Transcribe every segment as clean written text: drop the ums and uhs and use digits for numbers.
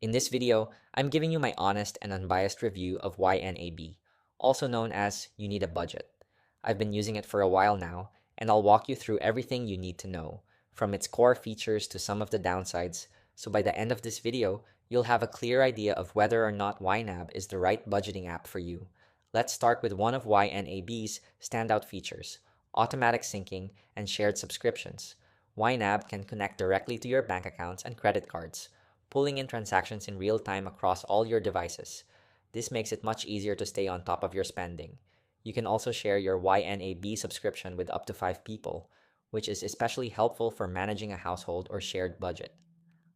In this video, I'm giving you my honest and unbiased review of YNAB, also known as You Need a Budget. I've been using it for a while now, and I'll walk you through everything you need to know, from its core features to some of the downsides, so by the end of this video, you'll have a clear idea of whether or not YNAB is the right budgeting app for you. Let's start with one of YNAB's standout features: automatic syncing and shared subscriptions. YNAB can connect directly to your bank accounts and credit cards, pulling in transactions in real time across all your devices. This makes it much easier to stay on top of your spending. You can also share your YNAB subscription with up to 5 people, which is especially helpful for managing a household or shared budget.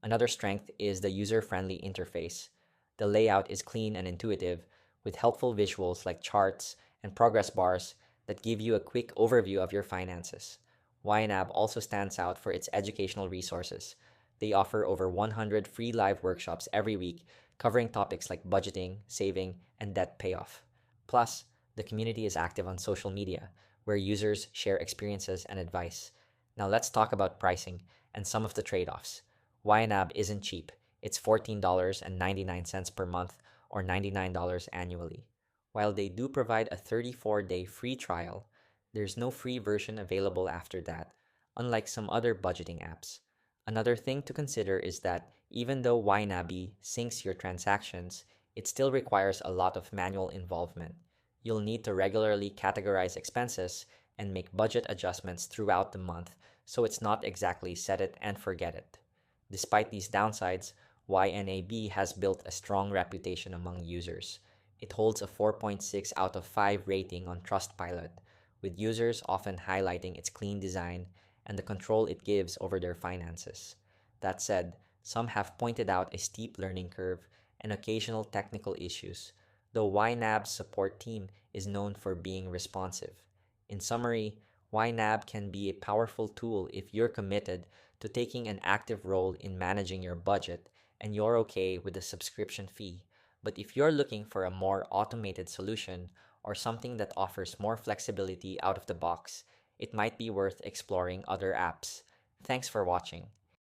Another strength is the user-friendly interface. The layout is clean and intuitive, with helpful visuals like charts and progress bars that give you a quick overview of your finances. YNAB also stands out for its educational resources. They offer over 100 free live workshops every week covering topics like budgeting, saving, and debt payoff. Plus, the community is active on social media, where users share experiences and advice. Now let's talk about pricing and some of the trade-offs. YNAB isn't cheap. It's $14.99 per month or $99 annually. While they do provide a 34-day free trial, there's no free version available after that, unlike some other budgeting apps. Another thing to consider is that even though YNAB syncs your transactions, it still requires a lot of manual involvement. You'll need to regularly categorize expenses and make budget adjustments throughout the month, so it's not exactly set it and forget it. Despite these downsides, YNAB has built a strong reputation among users. It holds a 4.6 out of 5 rating on Trustpilot, with users often highlighting its clean design and the control it gives over their finances. That said, some have pointed out a steep learning curve and occasional technical issues, though YNAB's support team is known for being responsive. In summary, YNAB can be a powerful tool if you're committed to taking an active role in managing your budget and you're okay with the subscription fee. But if you're looking for a more automated solution or something that offers more flexibility out of the box, it might be worth exploring other apps. Thanks for watching.